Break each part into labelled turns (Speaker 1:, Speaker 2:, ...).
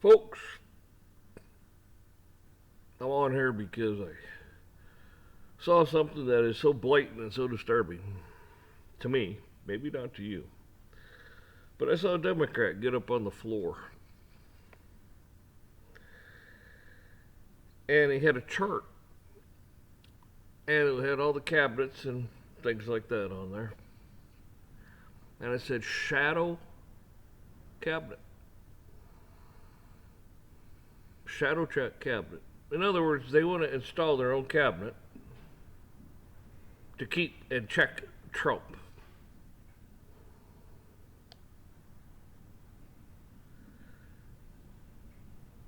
Speaker 1: Folks, I'm on here because I saw something that is so blatant and so disturbing to me, maybe not to you. But I saw a Democrat get up on the floor and he had a chart and it had all the cabinets and things like that on there. And I said, shadow cabinet. Shadow cabinet. In other words, they want to install their own cabinet to keep and check Trump.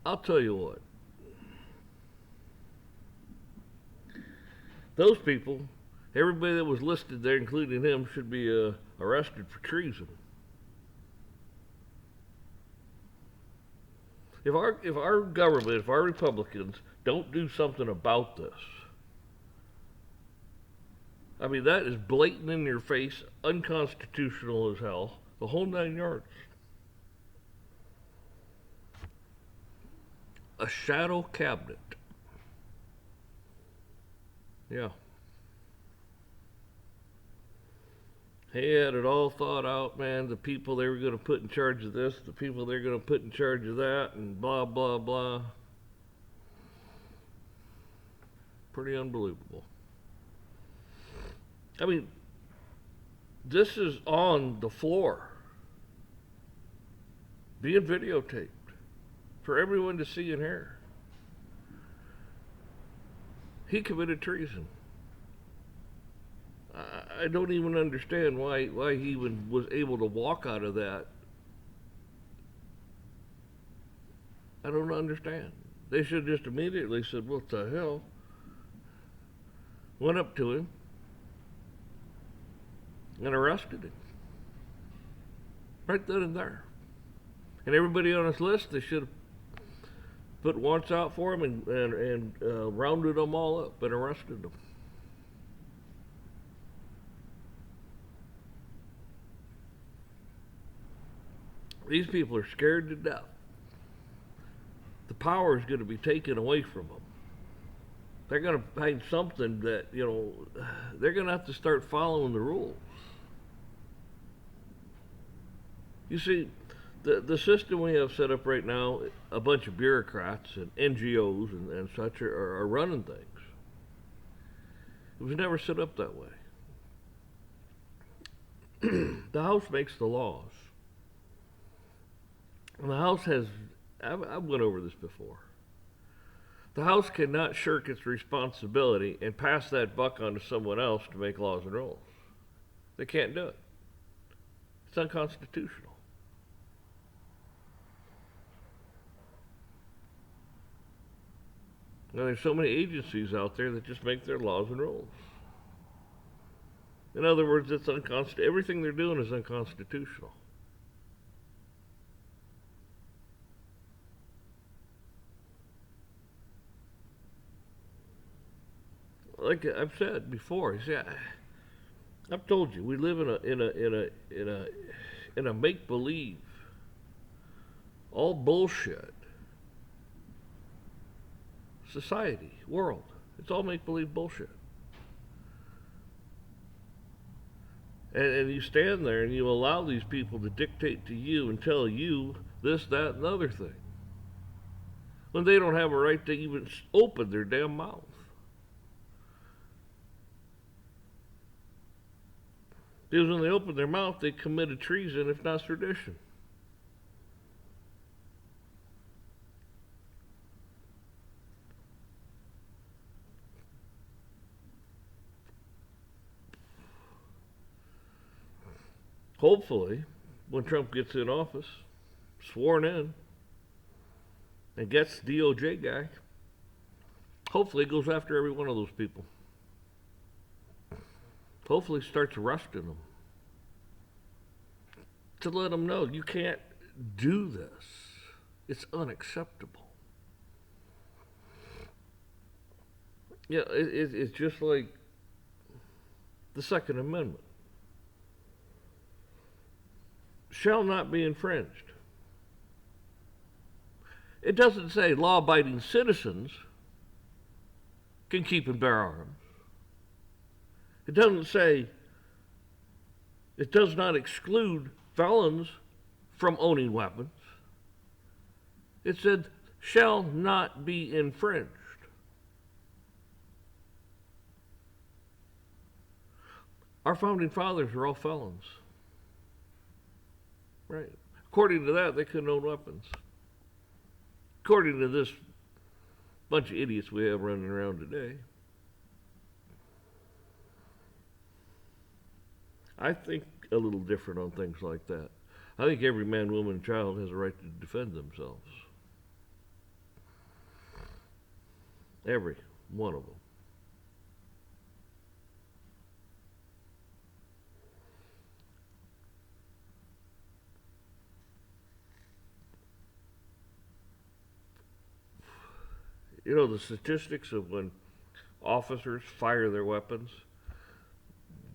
Speaker 1: I'll tell you what. Those people, everybody that was listed there, including him, should be arrested for treason. If our government, if our Republicans don't do something about this, I mean, that is blatant in your face, unconstitutional as hell, the whole 9 yards. A shadow cabinet. Yeah. He had it all thought out, man. The people they were going to put in charge of this, the people they're going to put in charge of that, and blah, blah, blah. Pretty unbelievable. I mean, this is on the floor, being videotaped for everyone to see and hear. He committed treason. I don't even understand why he even was able to walk out of that. I don't understand. They should have just immediately said, what the hell? Went up to him and arrested him. Right then and there. And everybody on his list, they should have put warrants out for him and rounded them all up and arrested them. These people are scared to death. The power is going to be taken away from them. They're going to find something that, they're going to have to start following the rules. You see, the system we have set up right now, a bunch of bureaucrats and NGOs and such are running things. It was never set up that way. The House makes the laws. And the House has, I've went over this before. The House cannot shirk its responsibility and pass that buck on to someone else to make laws and rules. They can't do it. It's unconstitutional. Now, there's so many agencies out there that just make their laws and rules. In other words, it's unconstitutional. Everything they're doing is unconstitutional. Like I've said before, I've told you, we live in a make believe, all bullshit society, world. It's all make believe bullshit. And you stand there and you allow these people to dictate to you and tell you this, that, and the other thing, when they don't have a right to even open their damn mouth. Because when they open their mouth, they committed treason, if not sedition. Hopefully, when Trump gets in office, sworn in, and gets the DOJ guy, hopefully he goes after every one of those people. Hopefully starts arresting them. To let them know, you can't do this. It's unacceptable. Yeah, it's just like the Second Amendment. Shall not be infringed. It doesn't say law-abiding citizens can keep and bear arms. It doesn't say, it does not exclude felons from owning weapons. It said, shall not be infringed. Our founding fathers were all felons. Right. According to that, they couldn't own weapons. According to this bunch of idiots we have running around today, I think a little different on things like that. I think every man, woman, and child has a right to defend themselves. Every one of them. You know, the statistics of when officers fire their weapons,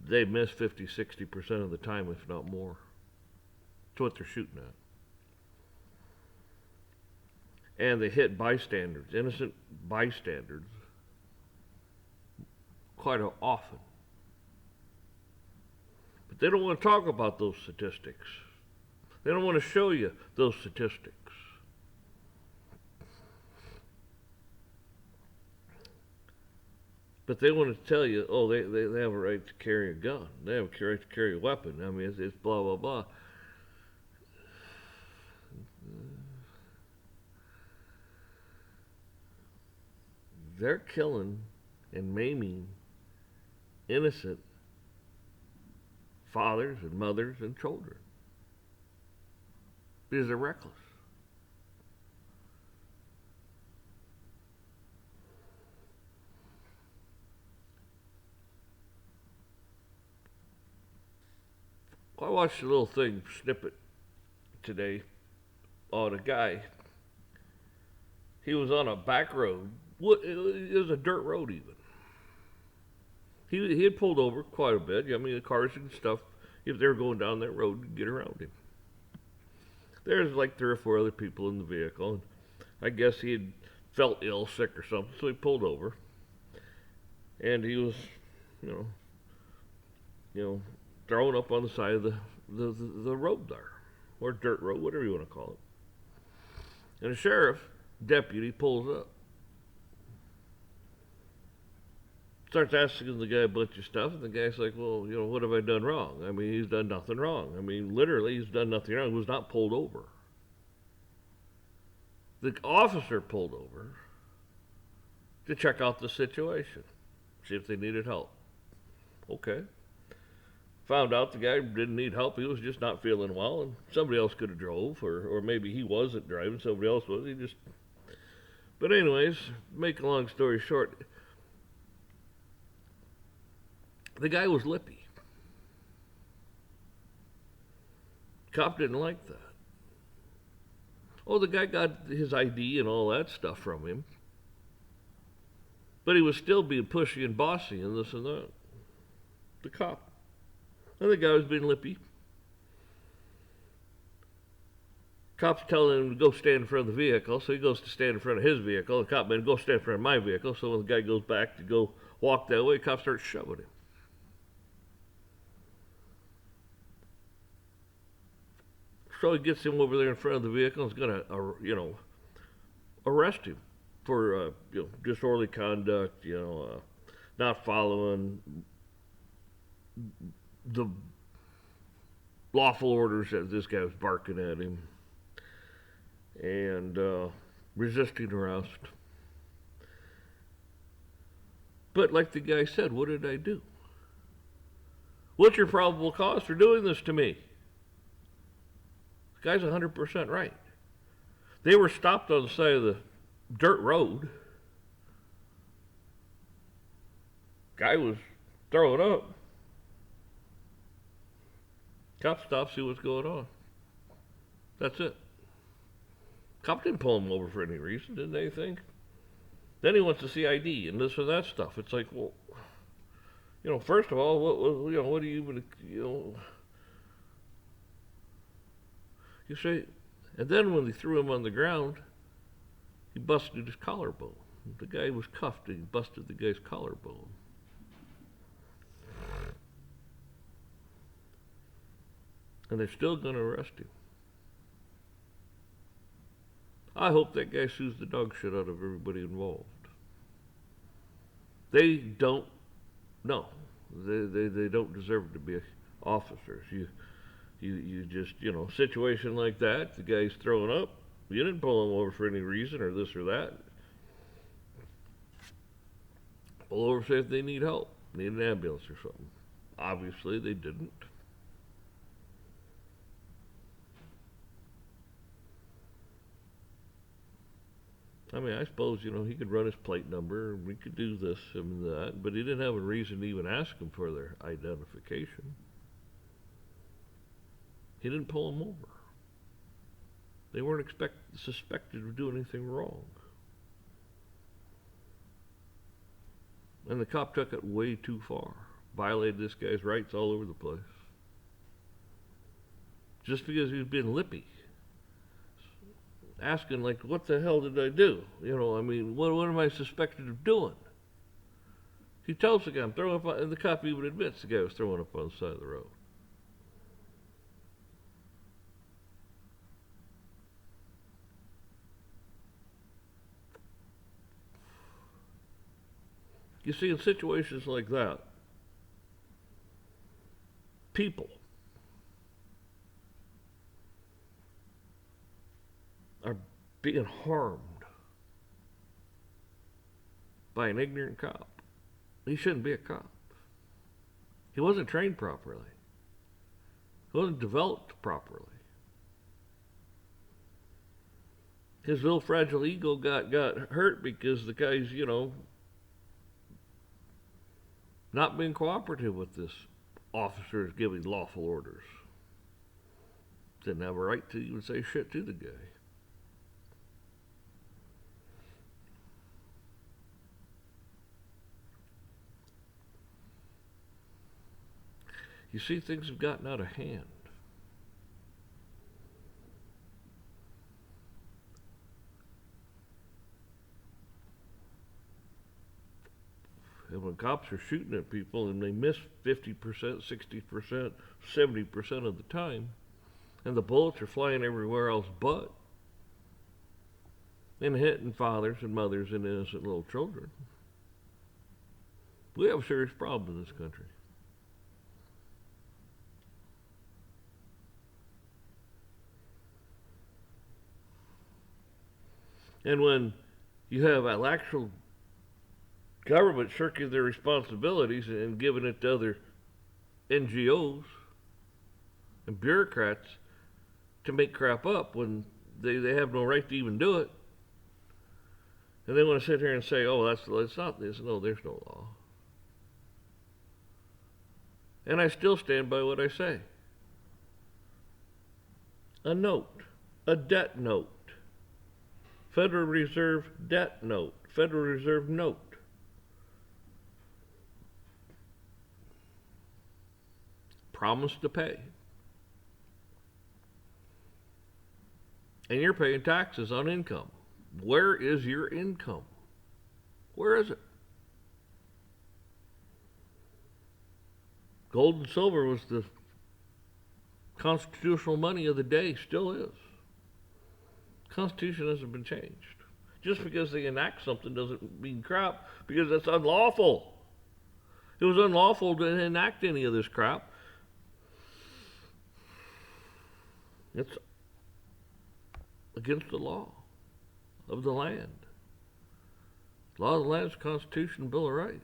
Speaker 1: they miss 50-60% of the time, if not more. That's what they're shooting at. And they hit bystanders, innocent bystanders, quite often. But they don't want to talk about those statistics. They don't want to show you those statistics. But they want to tell you, oh, they have a right to carry a gun. They have a right to carry a weapon. I mean, it's blah, blah, blah. They're killing and maiming innocent fathers and mothers and children because they're reckless. I watched a little thing, snippet today, on a guy. He was on a back road. It was a dirt road even. He had pulled over quite a bit. I mean, the cars and stuff, if they were going down that road, could get around him. There's like 3 or 4 other people in the vehicle. And I guess he had felt ill, sick or something, so he pulled over. And he was, you know, thrown up on the side of the road there, or dirt road, whatever you want to call it. And a sheriff deputy pulls up, starts asking the guy a bunch of stuff, and the guy's like, well, you know, what have I done wrong? I mean, he's done nothing wrong. I mean, literally, he's done nothing wrong. He was not pulled over. The officer pulled over to check out the situation, see if they needed help. Okay. Found out the guy didn't need help. He was just not feeling well, and somebody else could have drove, or maybe he wasn't driving, somebody else was. But anyways, make a long story short, the guy was lippy. Cop didn't like that. Oh, the guy got his ID and all that stuff from him, but he was still being pushy and bossy and this and that. The cop. And the guy was being lippy. Cop's telling him to go stand in front of the vehicle, so he goes to stand in front of his vehicle. The cop man, go stand in front of my vehicle. So when the guy goes back to go walk that way, the cop starts shoving him. So he gets him over there in front of the vehicle and is going to, arrest him for, disorderly conduct, not following the lawful orders that this guy was barking at him, and resisting arrest. But like the guy said, what did I do? What's your probable cause for doing this to me? The guy's 100% right. They were stopped on the side of the dirt road. Guy was throwing up. Cop stops, see what's going on. That's it. Cop didn't pull him over for any reason, didn't anything. Then he wants to see ID and this and that stuff. It's like, well, first of all, what do you even, you say, and then when they threw him on the ground, He busted his collarbone. The guy was cuffed and he busted the guy's collarbone. And they're still going to arrest him. I hope that guy sues the dog shit out of everybody involved. They don't know. They don't deserve to be officers. You just, situation like that, the guy's throwing up. You didn't pull him over for any reason or this or that. Pull over, say if they need help, need an ambulance or something. Obviously, they didn't. I mean, I suppose, he could run his plate number, and we could do this and that, but he didn't have a reason to even ask them for their identification. He didn't pull them over. They weren't suspected of doing anything wrong. And the cop took it way too far. Violated this guy's rights all over the place. Just because he was being lippy. Asking, like, what the hell did I do? What am I suspected of doing? He tells the guy, I'm throwing up on, and the cop even admits the guy was throwing up on the side of the road. You see, in situations like that, people are being harmed by an ignorant cop. He shouldn't be a cop. He wasn't trained properly. He wasn't developed properly. His little fragile ego got hurt because the guy's, not being cooperative with this officer is giving lawful orders. Didn't have a right to even say shit to the guy. You see, things have gotten out of hand. And when cops are shooting at people and they miss 50%, 60%, 70% of the time, and the bullets are flying everywhere else but, and hitting fathers and mothers and innocent little children, we have a serious problem in this country. And when you have an actual government shirking their responsibilities and giving it to other NGOs and bureaucrats to make crap up when they have no right to even do it, and they want to sit here and say, oh, it's not this. No, there's no law. And I still stand by what I say. A note, a debt note, Federal Reserve debt note, Federal Reserve note. Promise to pay. And you're paying taxes on income. Where is your income? Where is it? Gold and silver was the constitutional money of the day, still is. Constitution hasn't been changed. Just because they enact something doesn't mean crap, because that's unlawful. It was unlawful to enact any of this crap. It's against the law of the land. Law of the land is Constitution, Bill of Rights.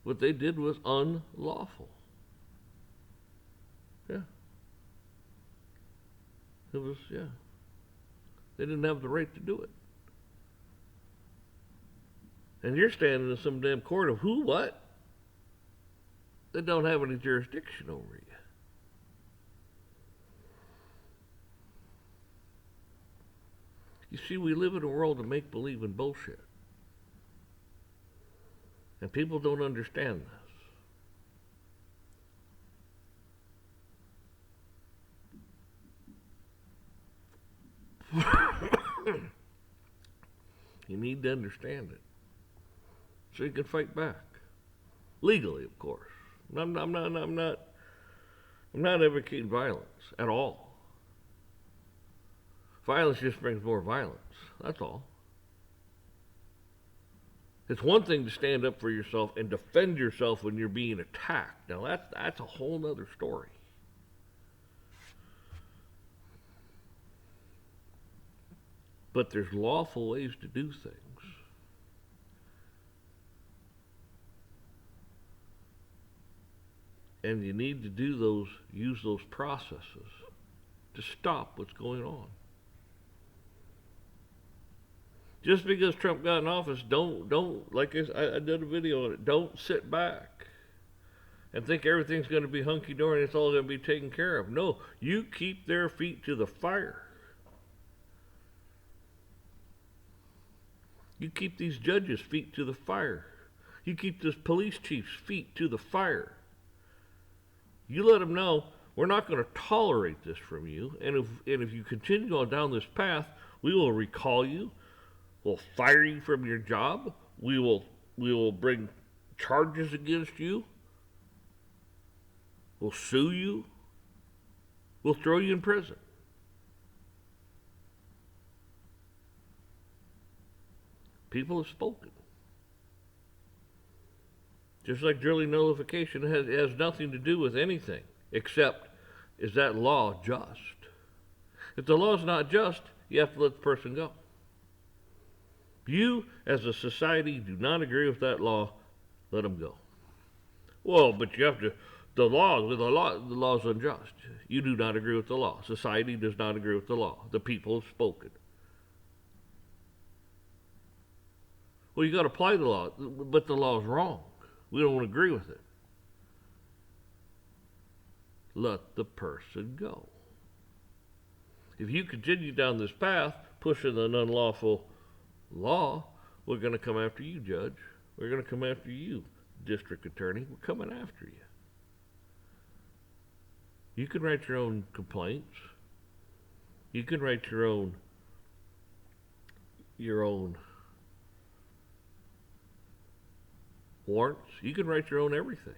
Speaker 1: What they did was unlawful. Yeah. It was, yeah. They didn't have the right to do it. And you're standing in some damn court of who, what? They don't have any jurisdiction over you. You see, we live in a world of make-believe and bullshit. And people don't understand this. You need to understand it so you can fight back legally, of course. I'm not advocating violence at all. Violence just brings more violence. That's all. It's one thing to stand up for yourself and defend yourself when you're being attacked. Now that's a whole other story. But there's lawful ways to do things. And you need to use those processes to stop what's going on. Just because Trump got in office, don't like I did a video on it, don't sit back and think everything's going to be hunky-dory and it's all going to be taken care of. No, you keep their feet to the fire. You keep these judges' feet to the fire. You keep this police chief's feet to the fire. You let them know, we're not going to tolerate this from you, and if you continue on down this path, we will recall you, we'll fire you from your job, we will bring charges against you, we'll sue you, we'll throw you in prison. People have spoken. Just like jury nullification has nothing to do with anything except, is that law just? If the law is not just, you have to let the person go. You, as a society, do not agree with that law, let them go. Well, but you have to, the law is unjust. You do not agree with the law. Society does not agree with the law. The people have spoken. Well, you got to apply the law, but the law is wrong. We don't agree with it. Let the person go. If you continue down this path, pushing an unlawful law, we're going to come after you, judge. We're going to come after you, district attorney. We're coming after you. You can write your own complaints. You can write your own warrants. You can write your own everything.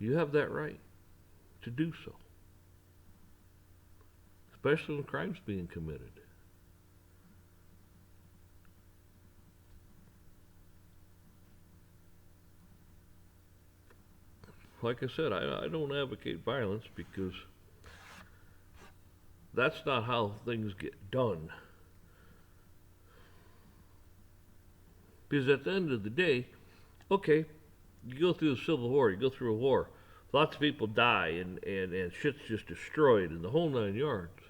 Speaker 1: You have that right to do so, especially when crime's being committed. Like I said, I don't advocate violence because that's not how things get done. Because at the end of the day, okay, you go through the Civil War, you go through a war, lots of people die and shit's just destroyed and the whole 9 yards.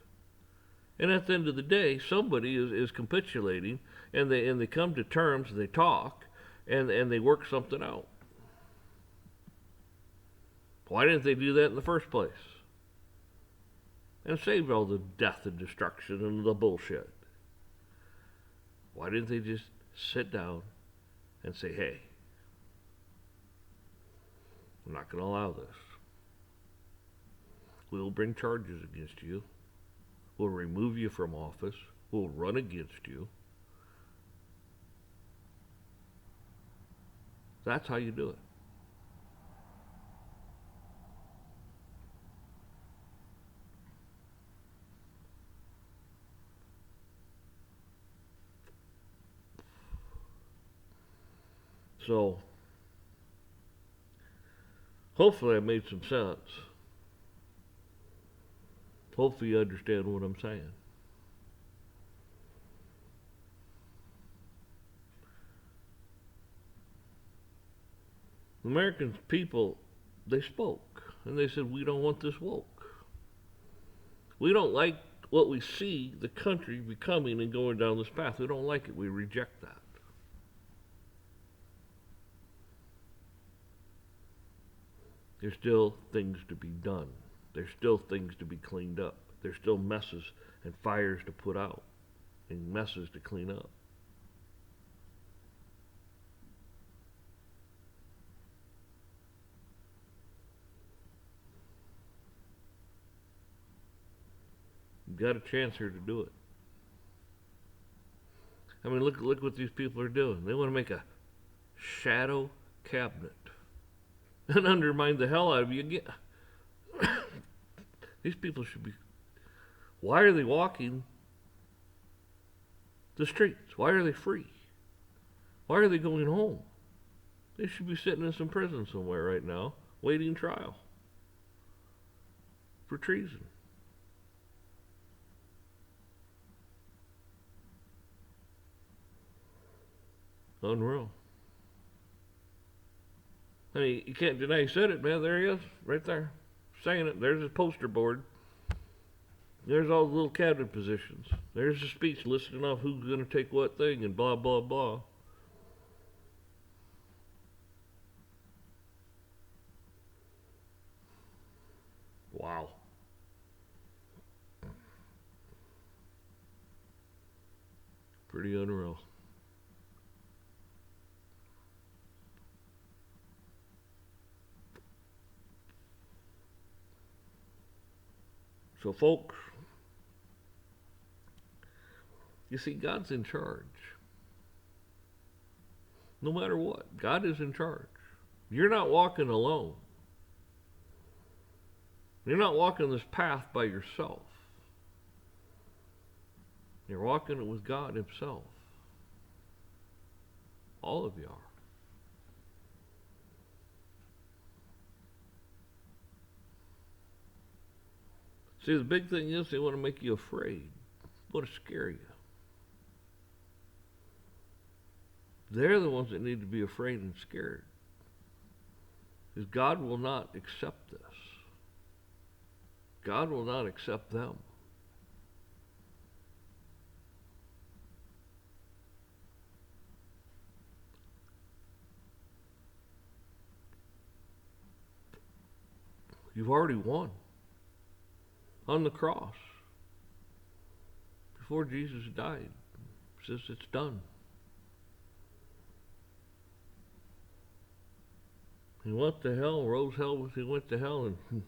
Speaker 1: And at the end of the day, somebody is capitulating and they come to terms and they talk and they work something out. Why didn't they do that in the first place? And save all the death and destruction and the bullshit. Why didn't they just sit down and say, hey, I'm not going to allow this. We'll bring charges against you. We'll remove you from office. We'll run against you. That's how you do it. So, hopefully I made some sense. Hopefully you understand what I'm saying. The American people, they spoke, and they said, we don't want this woke. We don't like what we see the country becoming and going down this path. We don't like it. We reject that. There's still things to be done. There's still things to be cleaned up. There's still messes and fires to put out and messes to clean up. You've got a chance here to do it. I mean, look what these people are doing. They want to make a shadow cabinet and undermine the hell out of you again. These people should be. Why are they walking the streets? Why are they free? Why are they going home? They should be sitting in some prison somewhere right now, waiting trial for treason. Unreal. I mean, you can't deny he said it, man. There he is, right there, saying it. There's his poster board. There's all the little cabinet positions. There's the speech listing off who's going to take what thing and blah, blah, blah. Wow. Pretty unreal. So, folks, you see, God's in charge. No matter what, God is in charge. You're not walking alone. You're not walking this path by yourself. You're walking it with God Himself. All of you are. See, the big thing is they want to make you afraid. They want to scare you. They're the ones that need to be afraid and scared. Because God will not accept this. God will not accept them. You've already won on the cross. Before Jesus died, He says it's done. He went to hell, rose hell, He went to hell, and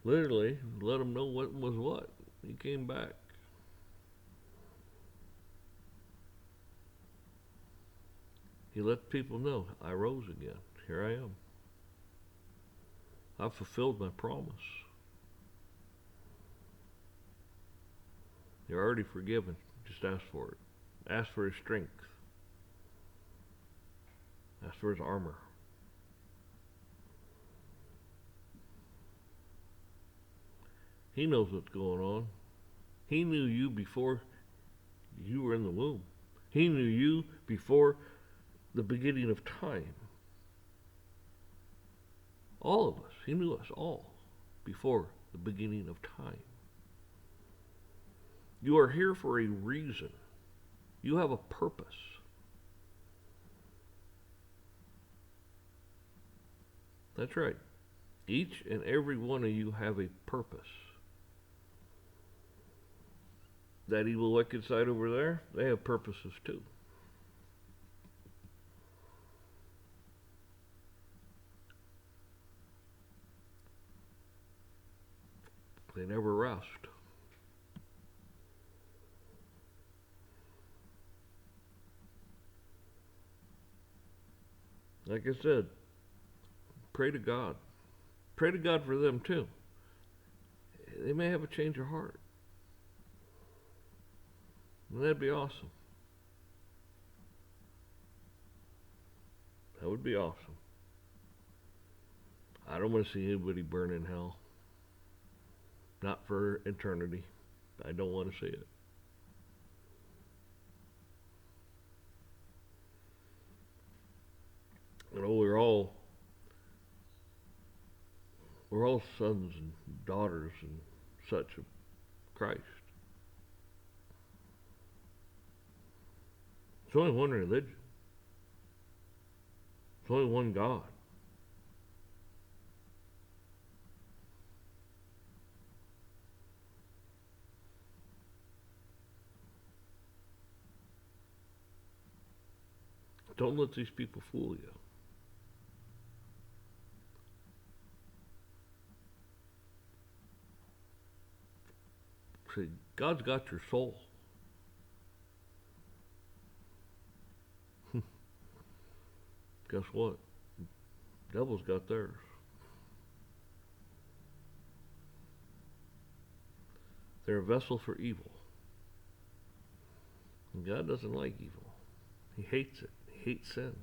Speaker 1: literally let them know what was what. He came back. He let people know, I rose again. Here I am. I've fulfilled my promise. You're already forgiven. Just ask for it. Ask for His strength. Ask for His armor. He knows what's going on. He knew you before you were in the womb. He knew you before the beginning of time. All of us. He knew us all before the beginning of time. You are here for a reason. You have a purpose. That's right. Each and every one of you have a purpose. That evil wicked side over there, they have purposes too. They never rest. Like I said, pray to God. Pray to God for them too. They may have a change of heart. And that'd be awesome. That would be awesome. I don't want to see anybody burn in hell. Not for eternity. I don't want to see it. You know, we're all sons and daughters and such of Christ. There's only one religion. There's only one God. Don't let these people fool you. See, God's got your soul. Guess what? Devil's got theirs. They're a vessel for evil. And God doesn't like evil. He hates it. He hates sin.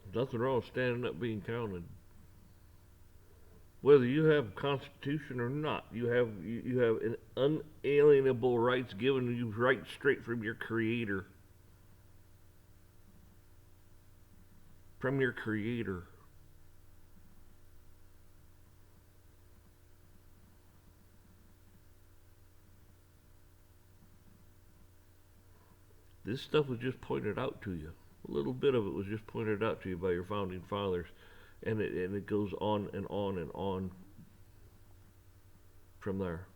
Speaker 1: There's nothing wrong with standing up being counted. Whether you have a constitution or not, you have an unalienable rights given to you right straight from your creator. From your creator. This stuff was just pointed out to you. A little bit of it was just pointed out to you by your founding fathers, and it goes on and on and on from there.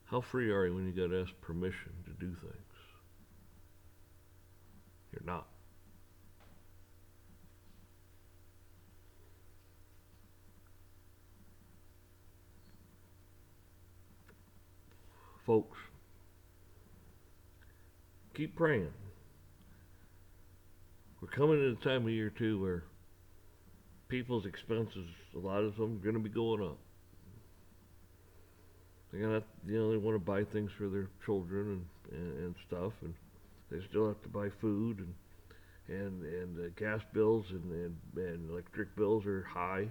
Speaker 1: How free are you when you got to ask permission to do things? You're not. Folks, keep praying. We're coming to the time of year too where people's expenses, a lot of them, are going to be going up. They got, they want to buy things for their children and stuff, and they still have to buy food, and gas bills and electric bills are high.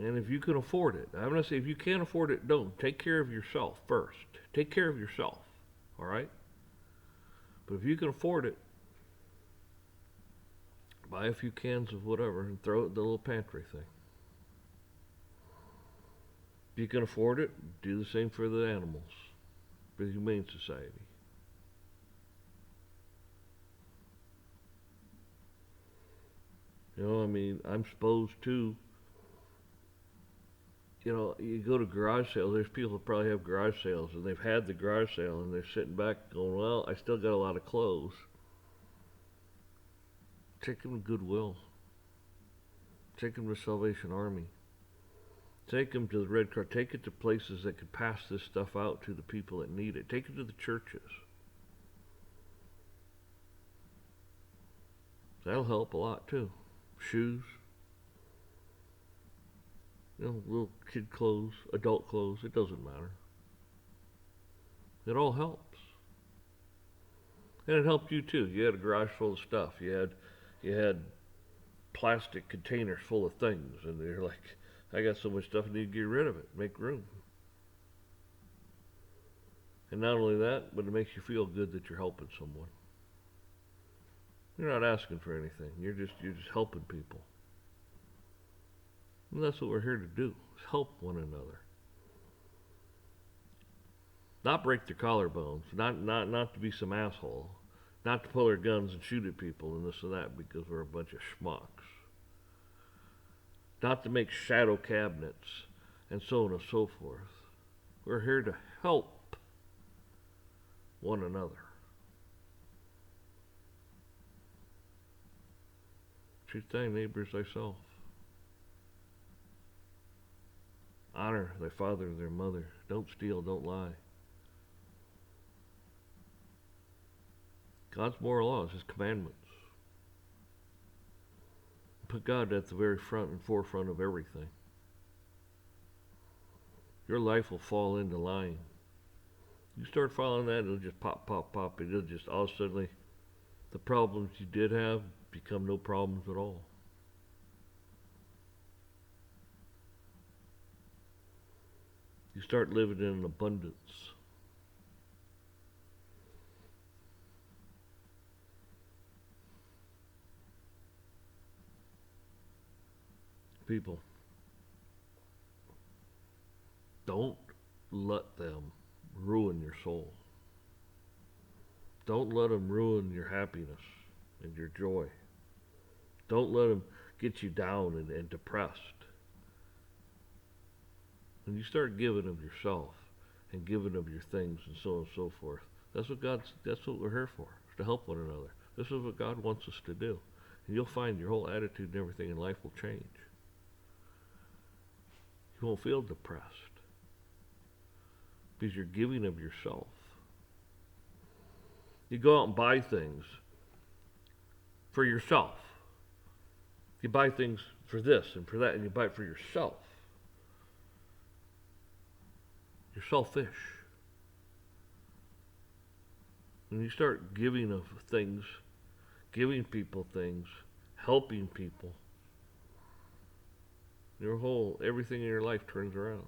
Speaker 1: And if you can afford it, I'm going to say if you can't afford it, don't. Take care of yourself first. Take care of yourself, all right? But if you can afford it, buy a few cans of whatever and throw it in the little pantry thing. If you can afford it, do the same for the animals, for the Humane Society. I'm supposed to, you go to garage sales, there's people that probably have garage sales, and they've had the garage sale, and they're sitting back going, well, I still got a lot of clothes. Take them to Goodwill. Take them to Salvation Army. Take them to the Red Cross. Take it to places that could pass this stuff out to the people that need it. Take it to the churches. That'll help a lot too. Shoes. Little kid clothes, adult clothes, it doesn't matter. It all helps. And it helped you too. You had a garage full of stuff. You had plastic containers full of things, and you're like, I got so much stuff, I need to get rid of it. Make room. And not only that, but it makes you feel good that you're helping someone. You're not asking for anything. You're just helping people. And that's what we're here to do, is help one another. Not break their collarbones, not to be some asshole, not to pull their guns and shoot at people and this and that because we're a bunch of schmucks. Not to make shadow cabinets and so on and so forth. We're here to help one another. Treat thy neighbor as thyself. Honor thy father and their mother. Don't steal, don't lie. God's moral laws, His commandments. Put God at the very front and forefront of everything. Your life will fall into line. You start following that, it'll just pop, pop, pop. It'll just all of a sudden, the problems you did have become no problems at all. You start living in an abundance. People, don't let them ruin your soul. Don't let them ruin your happiness and your joy. Don't let them get you down and depressed. When you start giving of yourself,
Speaker 2: and giving of your things and so on and so forth. That's what we're here for, is to help one another. This is what God wants us to do. And you'll find your whole attitude and everything in life will change. You won't feel depressed because you're giving of yourself. You go out and buy things for yourself. You buy things for this and for that, and you buy it for yourself. You're selfish. When you start giving of things, giving people things, helping people, everything in your life turns around.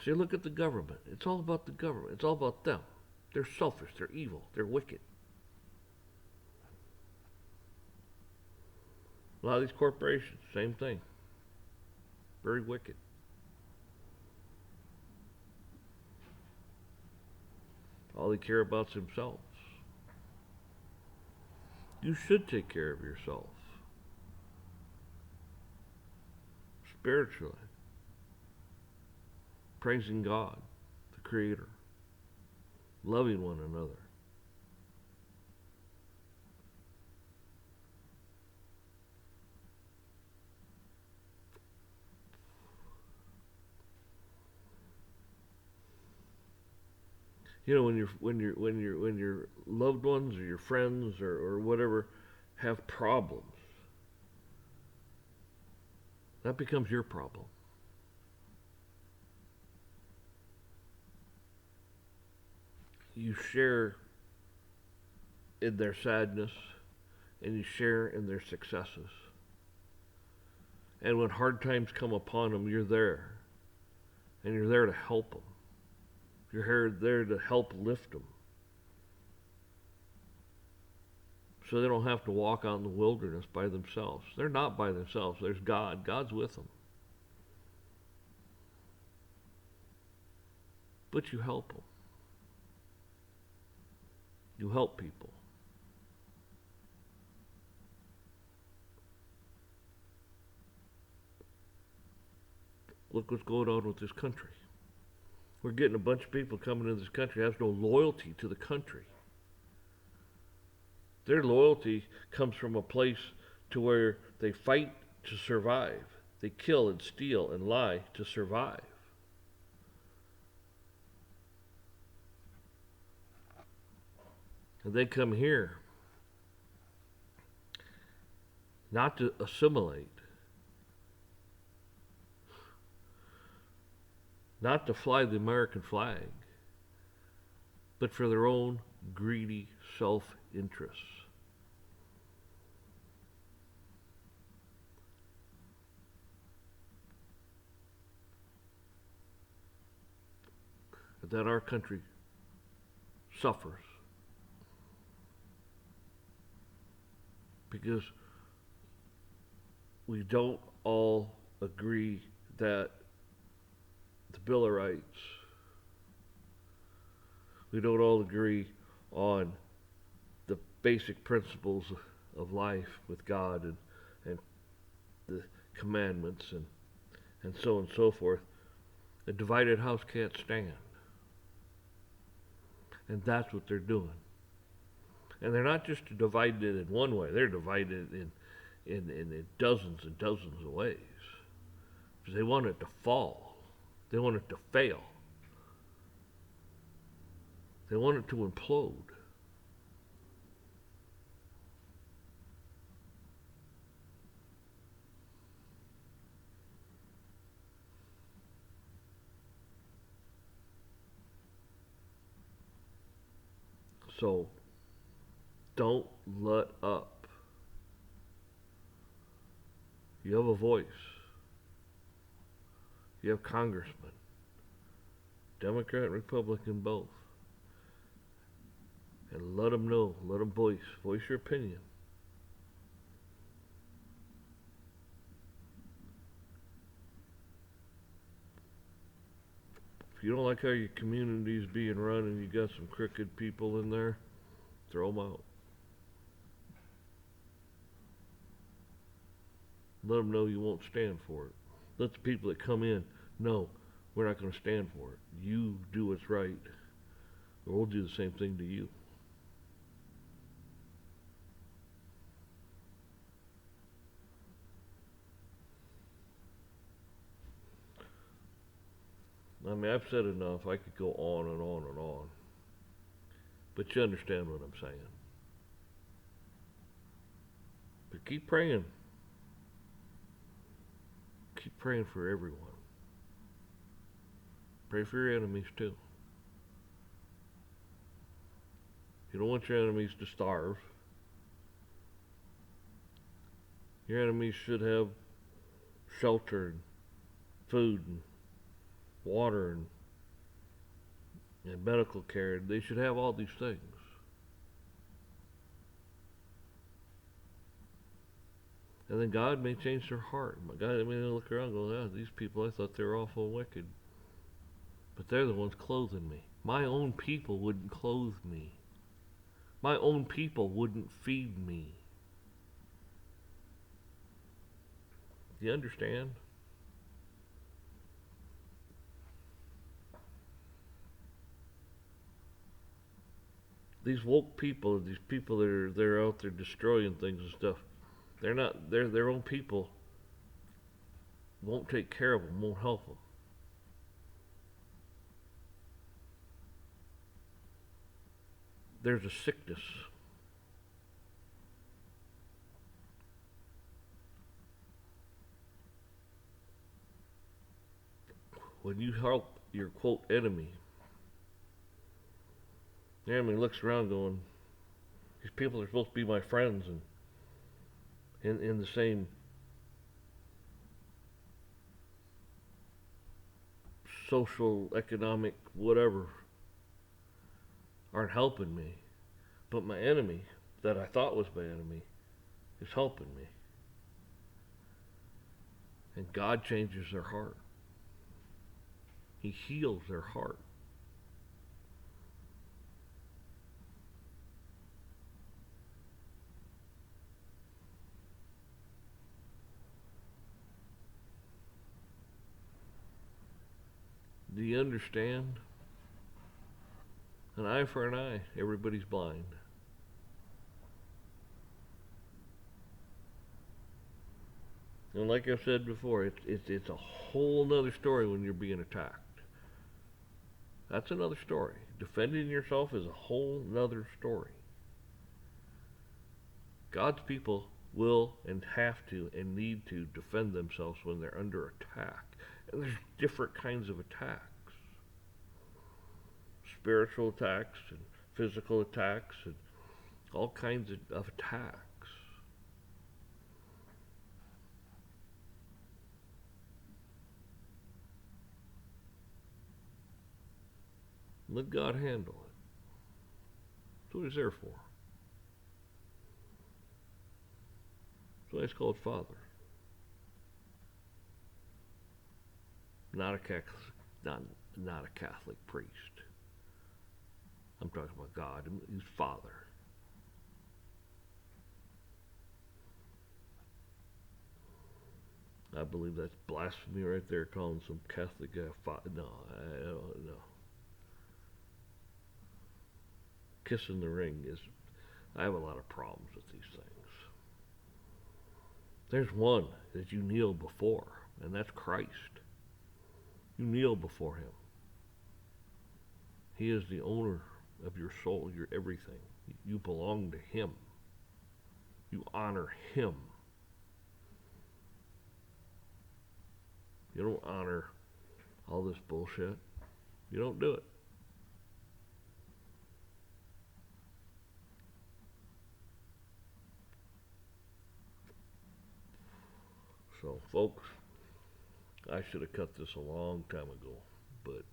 Speaker 2: See, look at the government. It's all about the government. It's all about them. They're selfish. They're evil. They're wicked. A lot of these corporations, same thing. Very wicked. All they care about is themselves. You should take care of yourself. Spiritually. Praising God, the Creator. Loving one another. You know, when your loved ones or your friends or whatever have problems, that becomes your problem. You share in their sadness and you share in their successes. And when hard times come upon them, you're there. And you're there to help them. You're there to help lift them. So they don't have to walk out in the wilderness by themselves. They're not by themselves. There's God. God's with them. But you help them. You help people. Look what's going on with this country. We're getting a bunch of people coming into this country who have no loyalty to the country. Their loyalty comes from a place to where they fight to survive. They kill and steal and lie to survive. And they come here not to assimilate, not to fly the American flag, but for their own greedy self-interests. That our country suffers because we don't all agree that the Bill of Rights, we don't all agree on the basic principles of life with God and the commandments and so on and so forth. A divided house can't stand. And that's what they're doing. And they're not just dividing it in one way, they're dividing it in dozens and dozens of ways. Because they want it to fall. They want it to fail. They want it to implode. So, don't let up. You have a voice. You have congressmen, Democrat and Republican both. And let them know, let them voice your opinion. If you don't like how your community is being run and you got some crooked people in there, throw them out. Let them know you won't stand for it. Let the people that come in know we're not going to stand for it. You do what's right, or we'll do the same thing to you. I mean, I've said enough. I could go on and on and on. But you understand what I'm saying. But keep praying. Keep praying for everyone. Pray for your enemies too. You don't want your enemies to starve. Your enemies should have shelter and food and water and medical care. They should have all these things. And then God may change their heart. God may look around and go, oh, these people, I thought they were awful wicked. But they're the ones clothing me. My own people wouldn't clothe me. My own people wouldn't feed me. Do you understand? These woke people, these people they're out there destroying things and stuff, they're not, their own people won't take care of them, won't help them. There's a sickness. When you help your quote enemy, the enemy looks around going, these people are supposed to be my friends and in the same social, economic, whatever, aren't helping me. But my enemy, that I thought was my enemy, is helping me. And God changes their heart. He heals their heart. Do you understand? An eye for an eye. Everybody's blind. And like I've said before, it's a whole nother story when you're being attacked. That's another story. Defending yourself is a whole nother story. God's people will and have to and need to defend themselves when they're under attack. And there's different kinds of attacks. Spiritual attacks and physical attacks and all kinds of attacks. Let God handle it. That's what He's there for. That's why He's called Father. Not a Catholic, not a Catholic priest. I'm talking about God. He's Father. I believe that's blasphemy right there, calling some Catholic guy Father. No, no. Kissing the ring is. I have a lot of problems with these things. There's one that you kneel before, and that's Christ. You kneel before Him. He is the owner of your soul, your everything. You belong to Him. You honor Him. You don't honor all this bullshit. You don't do it. So, folks, I should have cut this a long time ago, but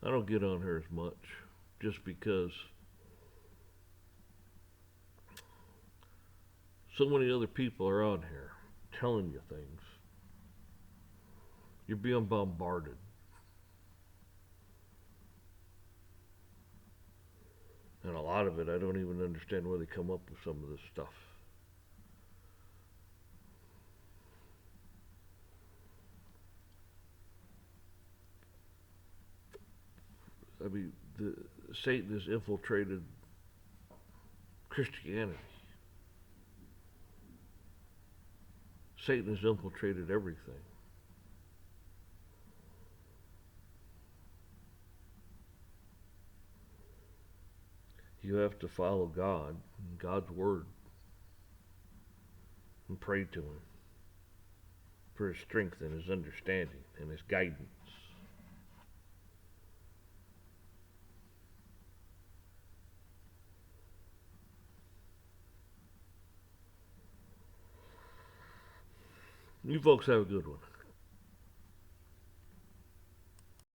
Speaker 2: I don't get on her as much just because so many other people are on here telling you things. You're being bombarded. lot of it, I don't even understand where they come up with some of this stuff. I mean, Satan has infiltrated Christianity. Satan has infiltrated everything. You have to follow God and God's word and pray to Him for His strength and His understanding and His guidance. You folks have a good one.